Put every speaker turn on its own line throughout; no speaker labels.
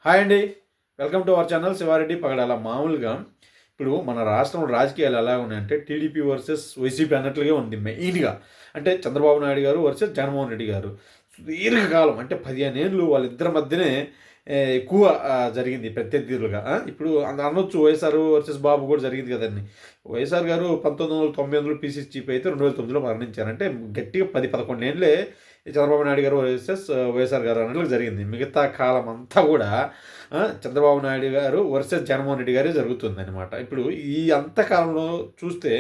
Hi అండి. Welcome to our channel Sivareddy పగడాల. మామూలుగా ఇప్పుడు మన రాష్ట్రంలో రాజకీయాలు ఎలా ఉన్నాయంటే టీడీపీ వర్సెస్ వైసీపీ అన్నట్లుగా ఉంది మెయిన్‌గా. అంటే చంద్రబాబు నాయుడు గారు వర్సెస్ జగన్మోహన్ రెడ్డి గారు. సుదీర్ఘకాలం అంటే 15 ఏళ్ళు వాళ్ళిద్దరి మధ్యనే ఎక్కువ జరిగింది ప్రత్యర్థులుగా. ఇప్పుడు అనొచ్చు వైఎస్ఆర్ వర్సెస్ బాబు కూడా జరిగింది కదండీ. వైఎస్ఆర్ గారు 1998లో పీసీసీ చీఫ్ అయితే 2009లో మరణించారు. అంటే గట్టిగా 10, 11 ఏళ్ళే చంద్రబాబు నాయుడు గారు వర్సెస్ వైఎస్ఆర్ గారు అన్నట్లు జరిగింది. మిగతా కాలం అంతా కూడా చంద్రబాబు నాయుడు గారు వర్సెస్ జగన్మోహన్ రెడ్డి గారే జరుగుతుందనమాట. ఇప్పుడు ఈ అంతకాలంలో చూస్తే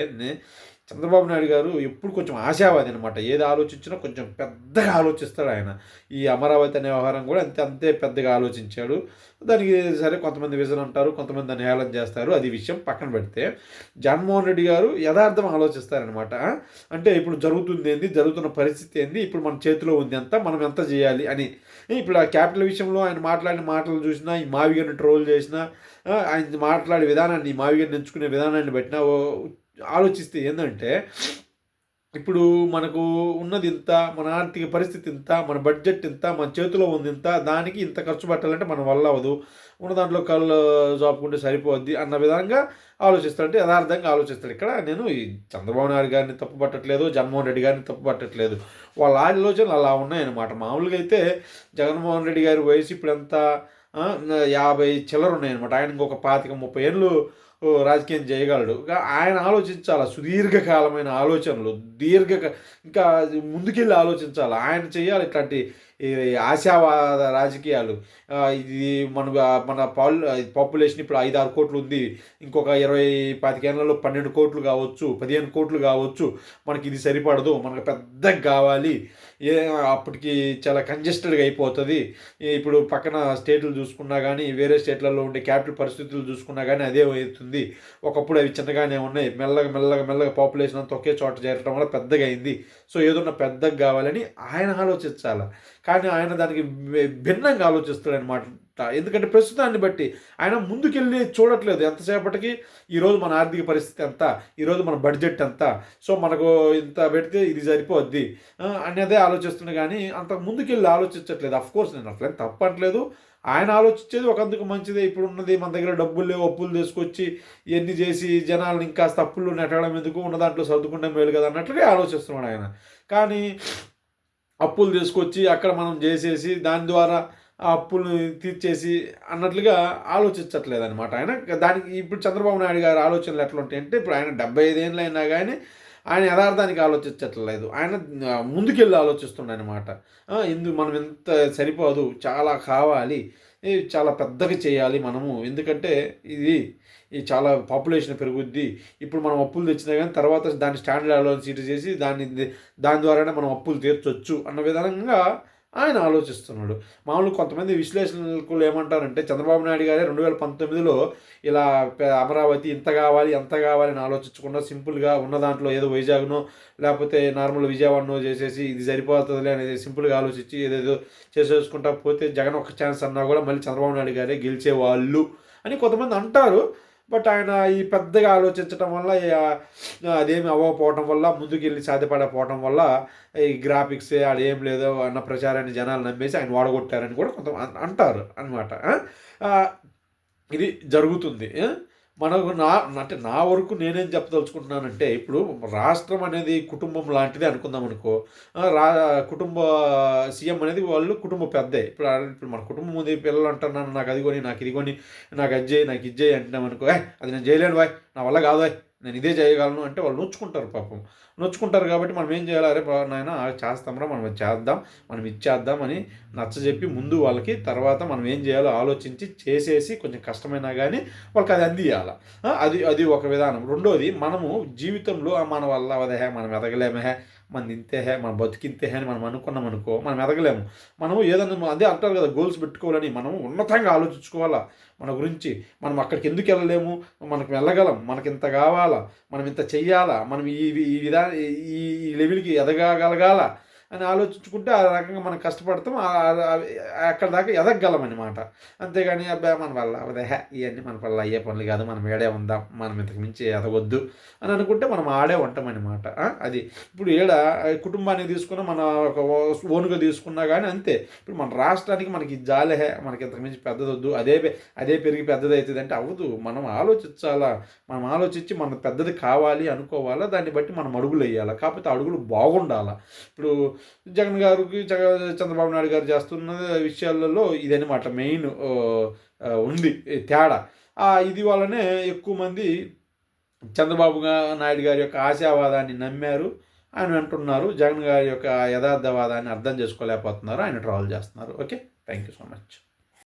చంద్రబాబు నాయుడు గారు ఎప్పుడు కొంచెం ఆశావాది అనమాట. ఏది ఆలోచించినా కొంచెం పెద్దగా ఆలోచిస్తాడు ఆయన. ఈ అమరావతి అనే వ్యవహారం కూడా అంతే అంతే పెద్దగా ఆలోచించాడు. దానికి సరే కొంతమంది విజన్ అంటారు, కొంతమంది దాన్ని హేళన చేస్తారు. అది విషయం పక్కన పెడితే జగన్మోహన్ రెడ్డి గారు యథార్థం ఆలోచిస్తారనమాట. అంటే ఇప్పుడు జరుగుతుంది ఏంది, జరుగుతున్న పరిస్థితి ఏంది, ఇప్పుడు మన చేతిలో ఉంది ఎంత, మనం ఎంత చేయాలి అని. ఇప్పుడు ఆ క్యాపిటల్ విషయంలో ఆయన మాట్లాడిన మాటలు చూసినా, ఈ మావిగని ట్రోల్ చేసినా, ఆయన మాట్లాడే విధానాన్ని, ఈ మావిగని ఎంచుకునే విధానాన్ని బట్టినా ఆలోచిస్తే ఏందంటే, ఇప్పుడు మనకు ఉన్నది ఇంత, మన ఆర్థిక పరిస్థితి ఇంత, మన బడ్జెట్ ఇంత, మన చేతిలో ఉంది ఇంత, దానికి ఇంత ఖర్చు పెట్టాలంటే మన వల్ల అవ్వదు. ఉన్న దాంట్లో కళ్ళు జాపుకుంటే సరిపోద్ది అన్న విధంగా ఆలోచిస్తాడు. అంటే యథార్థంగా ఆలోచిస్తాడు. ఇక్కడ నేను ఈ చంద్రబాబు నాయుడు గారిని తప్పు పట్టట్లేదు, జగన్మోహన్ రెడ్డి గారిని తప్పు పట్టట్లేదు. వాళ్ళ ఆలోచనలు అలా ఉన్నాయన్నమాట. మామూలుగా అయితే జగన్మోహన్ రెడ్డి గారి వయసు ఇప్పుడు ఎంత 50 చిల్లర ఉన్నాయన్నమాట. ఆయన ఇంకొక 25, 30 ఏళ్ళు రాజకీయం చేయగలడు. ఆయన ఆలోచించాల, సుదీర్ఘకాలమైన ఆలోచనలు, ఇంకా ముందుకెళ్ళి ఆలోచించాలి. ఆయన చేయాలి ఇట్లాంటి ఈ ఆశావాద రాజకీయాలు. ఇది మన పాపులేషన్ ఇప్పుడు 5, 6 కోట్లు ఉంది. ఇంకొక 20, 25 ఏళ్లలో 12 కోట్లు కావచ్చు, 15 కోట్లు కావచ్చు. మనకి ఇది సరిపడదు, మనకు పెద్దగా కావాలి. ఏ అప్పటికి చాలా కంజెస్టెడ్గా అయిపోతుంది. ఇప్పుడు పక్కన స్టేట్లు చూసుకున్నా కానీ, వేరే స్టేట్లలో ఉండే క్యాపిటల్ పరిస్థితులు చూసుకున్నా కానీ అదే అవుతుంది. ఒకప్పుడు అవి చిన్నగానే ఉన్నాయి. మెల్లగా మెల్లగా మెల్లగా పాపులేషన్ అంతా ఒకే చోట చేరటం వల్ల పెద్దగా అయింది. సో ఏదన్నా పెద్దగా కావాలని ఆయన ఆలోచించాలి. కానీ ఆయన దానికి భిన్నంగా ఆలోచిస్తాడనమాట. ఎందుకంటే ప్రస్తుతాన్ని బట్టి ఆయన ముందుకెళ్ళి చూడట్లేదు. ఎంతసేపటికి ఈరోజు మన ఆర్థిక పరిస్థితి ఎంత, ఈరోజు మన బడ్జెట్ ఎంత, సో మనకు ఇంత పెడితే ఇది సరిపోద్ది అనేదే ఆలోచిస్తుంది. కానీ అంత ముందుకెళ్ళి ఆలోచించట్లేదు. అఫ్కోర్స్ నేను అట్లా తప్పట్లేదు. ఆయన ఆలోచించేది ఒకందుకు మంచిదే. ఇప్పుడు ఉన్నది మన దగ్గర డబ్బులు లేవు, అప్పులు తీసుకొచ్చి ఇవన్నీ చేసి జనాలను ఇంకా అప్పులు నెట్టడం ఎందుకు, ఉన్న దాంట్లో సర్దుకుంటే మేలు కదా అన్నట్లుగా ఆలోచిస్తున్నాడు ఆయన. కానీ అప్పులు తీసుకొచ్చి అక్కడ మనం చేసేసి దాని ద్వారా ఆ అప్పులు తీర్చేసి అన్నట్లుగా ఆలోచించట్లేదనమాట ఆయన. దానికి ఇప్పుడు చంద్రబాబు నాయుడు గారి ఆలోచనలు ఎట్లా ఉంటాయంటే, ఇప్పుడు ఆయన 75 ఏళ్ళు అయినా కానీ ఆయన యథార్థానికి ఆలోచించట్లేదు. ఆయన ముందుకెళ్ళి ఆలోచిస్తుండనమాట. మనం ఎంత సరిపోదు, చాలా కావాలి, చాలా పెద్దగా చేయాలి మనము. ఎందుకంటే ఇది చాలా పాపులేషన్ పెరుగుద్ది. ఇప్పుడు మనం అప్పులు తెచ్చినా కానీ తర్వాత దాన్ని స్టాండర్డ్ అలోన్ సీట్ చేసి దాని ద్వారానే మనం అప్పులు తీర్చొచ్చు అన్న విధంగా ఆయన ఆలోచిస్తున్నాడు. మామూలుగా కొంతమంది విశ్లేషకులు ఏమంటారంటే, చంద్రబాబు నాయుడు గారే 2019లో ఇలా అమరావతి ఇంత కావాలి అంత కావాలి అని ఆలోచించకుండా సింపుల్గా ఉన్న దాంట్లో ఏదో వైజాగ్నో లేకపోతే నార్మల్ విజయవాడనో చేసేసి ఇది సరిపోతుందిలే అనేది సింపుల్గా ఆలోచించి ఏదేదో చేసేసుకుంటా పోతే జగన్ ఒక ఛాన్స్ అన్నా కూడా మళ్ళీ చంద్రబాబు నాయుడు గారే గెలిచేవాళ్ళు అని కొంతమంది అంటారు. బట్ ఆయన ఈ పెద్దగా ఆలోచించడం వల్ల అదేమి అవ్వకపోవటం వల్ల, ముందుకెళ్ళి సాధ్యపడకపోవటం వల్ల ఈ గ్రాఫిక్స్ ఆడేం లేదో అన్న ప్రచారాన్ని జనాలు నమ్మేసి ఆయన వాడగొట్టారని కూడా కొంత అంటారు అనమాట. ఇది జరుగుతుంది. మనకు అంటే నా వరకు నేనేం చెప్పదలుచుకుంటున్నానంటే, ఇప్పుడు రాష్ట్రం అనేది కుటుంబం లాంటిది అనుకుందాం అనుకో. కుటుంబ సీఎం అనేది వాళ్ళు కుటుంబ పెద్దే. ఇప్పుడు మన కుటుంబం ఉంది, పిల్లలు అంటున్నాను నాకు అది కొని, నాకు ఇది కొని, నాకు అది చేయి, నాకు ఇది చేయి అంటున్నాం అనుకో, అది నేను చేయలేను బాయ్, నా వల్ల కాదు బాయ్, నేను ఇదే చేయగలను అంటే వాళ్ళు నొచ్చుకుంటారు పాపం. నొచ్చుకుంటారు కాబట్టి మనం ఏం చేయాలి, అరే నాయన చేస్తాంరా, మనం చేద్దాం, మనం ఇచ్చేద్దాం అని నచ్చజెప్పి ముందు వాళ్ళకి, తర్వాత మనం ఏం చేయాలో ఆలోచించి చేసేసి కొంచెం కష్టమైనా కానీ వాళ్ళకి అది అందియాలి. అది ఒక విధానం. రెండోది, మనము జీవితంలో మన వల్ల అవదే, మనం ఎదగలేమే, మన ఇంతే, మన బతికింతే అని మనం అనుకున్నాం అనుకో, మనం ఎదగలేము. మనము ఏదన్నా అదే అంటారు కదా, గోల్స్ పెట్టుకోవాలని, మనం ఉన్నతంగా ఆలోచించుకోవాలా మన గురించి. మనం అక్కడికి ఎందుకు వెళ్ళలేము, మనకు వెళ్ళగలం, మనకి ఇంత కావాలా, మనం ఇంత చెయ్యాలా, మనం ఈ లెవెల్కి ఎదగగలగాల అని ఆలోచించుకుంటే ఆ రకంగా మనం కష్టపడతాం, అక్కడ దాకా ఎదగగలమన్నమాట. అంతేగాని అబ్బాయి మన వల్ల అవదే ఇవన్నీ మన వల్ల అయ్యే పనులు కాదు, మనం ఏడే ఉందాం, మనం ఇంతకు మించి ఎదగొద్దు అని అనుకుంటే మనం ఆడే ఉంటామన్నమాట. అది ఇప్పుడు కుటుంబాన్ని తీసుకున్న మన ఒక ఓనుగా తీసుకున్నా కానీ అంతే. ఇప్పుడు మన రాష్ట్రానికి మనకి జాలే, మనకి ఇంతకు మించి పెద్దదొద్దు, అదే పెరిగి పెద్దది అవుతుంది అంటే అవ్వదు. మనం ఆలోచించాలా, మనం ఆలోచించి మన పెద్దది కావాలి అనుకోవాలా, దాన్ని బట్టి మనం అడుగులు వేయాలి. కాకపోతే అడుగులు బాగుండాలా. ఇప్పుడు జగన్ గారికి చంద్రబాబు నాయుడు గారు చేస్తున్న విషయాలలో ఇదన్నమాట మెయిన్ ఉంది తేడా. ఇది వల్లనే ఎక్కువ మంది చంద్రబాబు నాయుడు గారి యొక్క ఆశావాదాన్ని నమ్మారు, ఆయన వింటున్నారు. జగన్ గారి యొక్క యథార్థవాదాన్ని అర్థం చేసుకోలేకపోతున్నారు, ఆయన ట్రావెల్ చేస్తున్నారు. Okay, thank you so much.